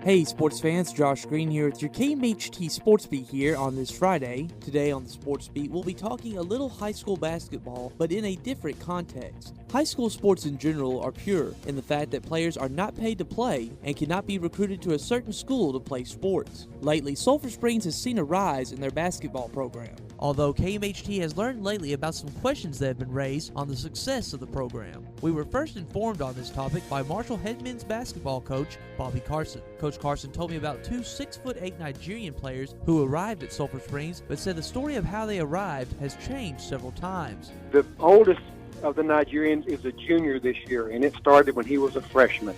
Hey sports fans, Josh Green here with your KMHT Sportsbeat here on this Friday. Today on the Sportsbeat, we'll be talking a little high school basketball, but in a different context. High school sports in general are pure in the fact that players are not paid to play and cannot be recruited to a certain school to play sports. Lately, Sulphur Springs has seen a rise in their basketball program. Although KMHT has learned lately about some questions that have been raised on the success of the program. We were first informed on this topic by Marshall head men's basketball coach Bobby Carson. Coach Carson told me about two 6'8" Nigerian players who arrived at Sulphur Springs, but said the story of how they arrived has changed several times. The oldest of the Nigerians is a junior this year, and it started when he was a freshman.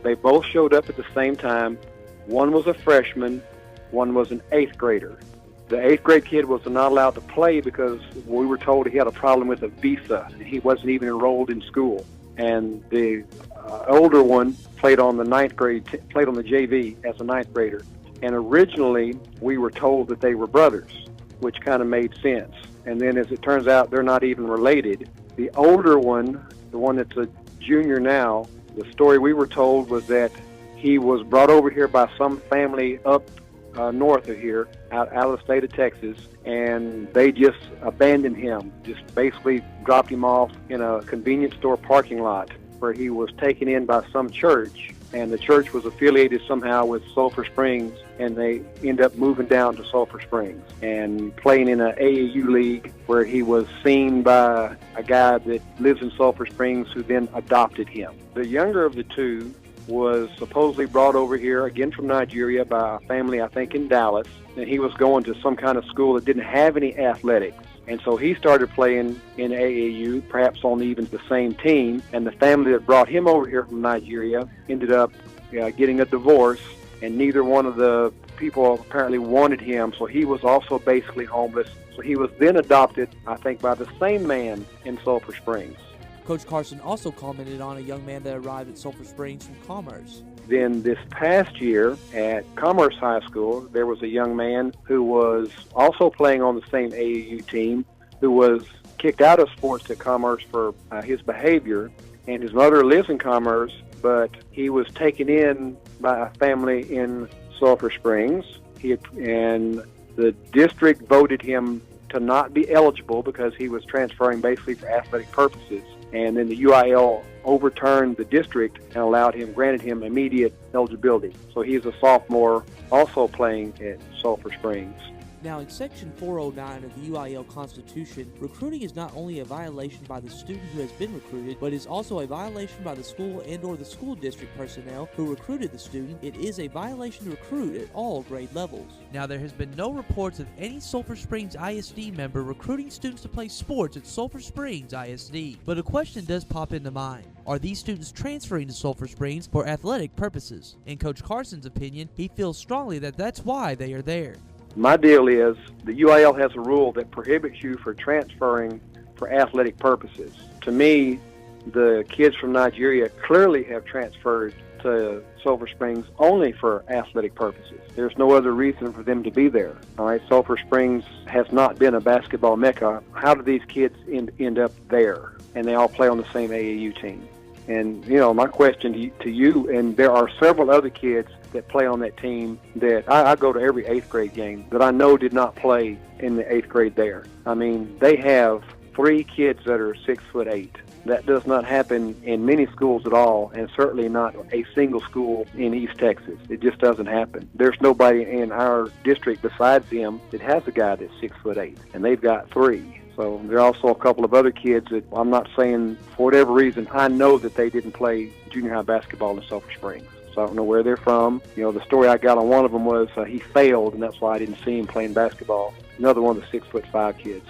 They both showed up at the same time. One was a freshman, one was an 8th grader. The 8th grade kid was not allowed to play because we were told he had a problem with a visa, and he wasn't even enrolled in school. And the older one played on the 9th grade, played on the JV as a 9th grader. And originally, we were told that they were brothers, which kind of made sense. And then as it turns out, they're not even related. The older one, the one that's a junior now, the story we were told was that he was brought over here by some family up north of here, out of the state of Texas, and they just abandoned him, just basically dropped him off in a convenience store parking lot where he was taken in by some church, and the church was affiliated somehow with Sulphur Springs, and they end up moving down to Sulphur Springs and playing in an AAU league where he was seen by a guy that lives in Sulphur Springs who then adopted him. The younger of the two was supposedly brought over here, again from Nigeria, by a family, I think, in Dallas, and he was going to some kind of school that didn't have any athletics. And so he started playing in AAU, perhaps on even the same team, and the family that brought him over here from Nigeria ended up getting a divorce, and neither one of the people apparently wanted him, so he was also basically homeless. So he was then adopted, I think, by the same man in Sulphur Springs. Coach Carson also commented on a young man that arrived at Sulphur Springs from Commerce. Then this past year at Commerce High School, there was a young man who was also playing on the same AAU team who was kicked out of sports at Commerce for his behavior. And his mother lives in Commerce, but he was taken in by a family in Sulphur Springs. And the district voted him to not be eligible because he was transferring basically for athletic purposes. And then the UIL overturned the district and granted him immediate eligibility. So he's a sophomore also playing at Sulphur Springs. Now, in Section 409 of the UIL Constitution, recruiting is not only a violation by the student who has been recruited, but is also a violation by the school and/or the school district personnel who recruited the student. It is a violation to recruit at all grade levels. Now, there has been no reports of any Sulphur Springs ISD member recruiting students to play sports at Sulphur Springs ISD. But a question does pop into mind. Are these students transferring to Sulphur Springs for athletic purposes? In Coach Carson's opinion, he feels strongly that that's why they are there. My deal is the UIL has a rule that prohibits you for transferring for athletic purposes. To me, the kids from Nigeria clearly have transferred to Sulphur Springs only for athletic purposes. There's no other reason for them to be there. All right, Sulphur Springs has not been a basketball mecca. How do these kids end up there? And they all play on the same AAU team. And, my question to you, and there are several other kids that play on that team that I go to every 8th grade game that I know did not play in the 8th grade there. I mean, they have 3 kids that are 6'8". That does not happen in many schools at all, and certainly not a single school in East Texas. It just doesn't happen. There's nobody in our district besides him that has a guy that's 6'8", and they've got 3. So there are also a couple of other kids that I'm not saying, for whatever reason, I know that they didn't play junior high basketball in Sulphur Springs. So I don't know where they're from. The story I got on one of them was he failed, and that's why I didn't see him playing basketball. Another one of the 6'5" kids.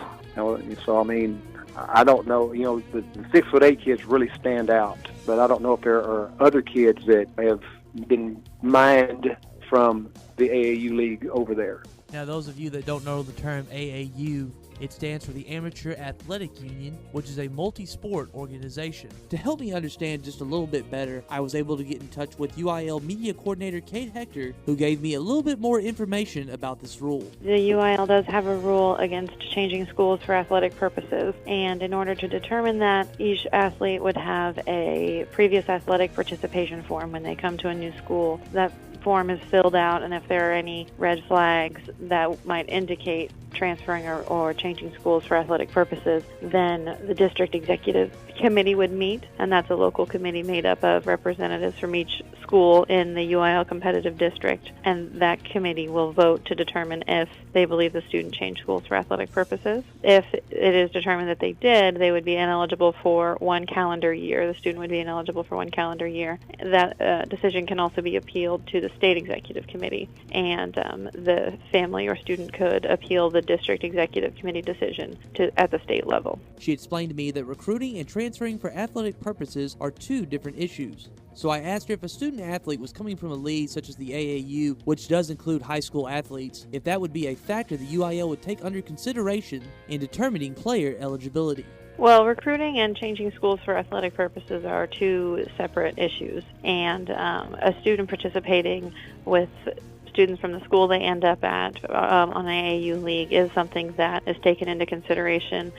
So, I mean, I don't know. The 6'8" kids really stand out, but I don't know if there are other kids that have been mined from the AAU league over there. Now, those of you that don't know the term AAU, it stands for the Amateur Athletic Union, which is a multi-sport organization. To help me understand just a little bit better, I was able to get in touch with UIL Media Coordinator Kate Hector, who gave me a little bit more information about this rule. The UIL does have a rule against changing schools for athletic purposes, and in order to determine that, each athlete would have a previous athletic participation form when they come to a new school. That form is filled out and if there are any red flags that might indicate transferring or changing schools for athletic purposes, then the district executive committee would meet, and that's a local committee made up of representatives from each school in the UIL competitive district, and that committee will vote to determine if they believe the student changed schools for athletic purposes. If it is determined that they did, they would be ineligible for 1 calendar year. The student would be ineligible for 1 calendar year. That decision can also be appealed to the state executive committee, and the family or student could appeal the district executive committee decision at the state level. She explained to me that recruiting and transferring for athletic purposes are two different issues. So I asked her if a student athlete was coming from a league such as the AAU, which does include high school athletes, if that would be a factor the UIL would take under consideration in determining player eligibility. Well, recruiting and changing schools for athletic purposes are two separate issues, and a student participating with students from the school they end up at on the AAU league is something that is taken into consideration,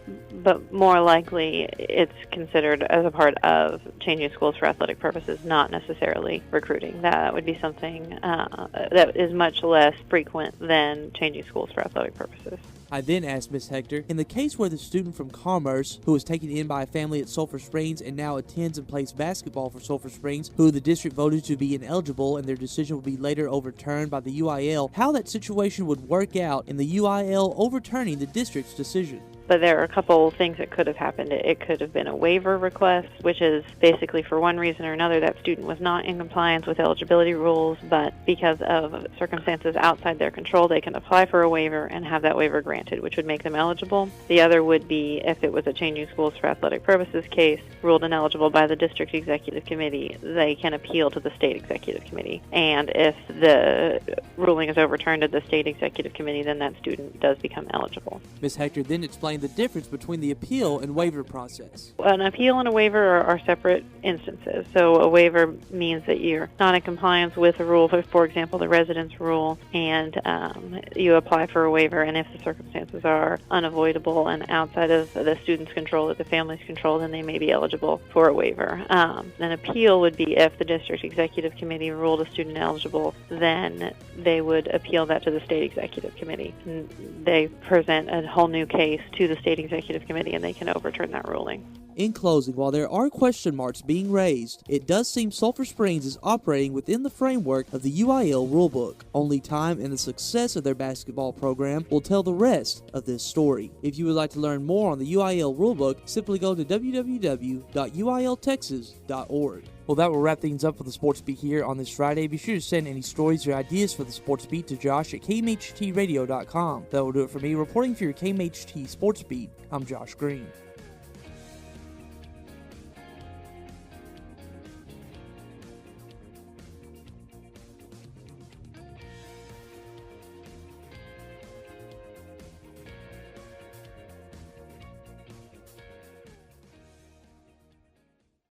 but more likely it's considered as a part of changing schools for athletic purposes, not necessarily recruiting. That would be something that is much less frequent than changing schools for athletic purposes. I then asked Ms. Hector, in the case where the student from Commerce, who was taken in by a family at Sulphur Springs and now attends and plays basketball for Sulphur Springs, who the district voted to be ineligible and their decision will be later overturned by the UIL, how that situation would work out in the UIL overturning the district's decision. But there are a couple things that could have happened. It could have been a waiver request, which is basically for one reason or another that student was not in compliance with eligibility rules, but because of circumstances outside their control, they can apply for a waiver and have that waiver granted, which would make them eligible. The other would be if it was a changing schools for athletic purposes case, ruled ineligible by the district executive committee, they can appeal to the state executive committee. And if the ruling is overturned at the state executive committee, then that student does become eligible. Ms. Hector then explained the difference between the appeal and waiver process. An appeal and a waiver are separate instances. So a waiver means that you're not in compliance with a rule, for example, the residence rule, and you apply for a waiver, and if the circumstances are unavoidable and outside of the student's control or the family's control, then they may be eligible for a waiver. An appeal would be if the district executive committee ruled a student eligible, then they would appeal that to the state executive committee. And they present a whole new case to the state executive committee, and they can overturn that ruling. In closing, while there are question marks being raised, it does seem Sulphur Springs is operating within the framework of the UIL rulebook. Only time and the success of their basketball program will tell the rest of this story. If you would like to learn more on the UIL rulebook, simply go to www.uiltexas.org. Well, that will wrap things up for the Sports Beat here on this Friday. Be sure to send any stories or ideas for the Sports Beat to Josh at kmhtradio.com. That will do it for me. Reporting for your KMHT Sports Beat, I'm Josh Green.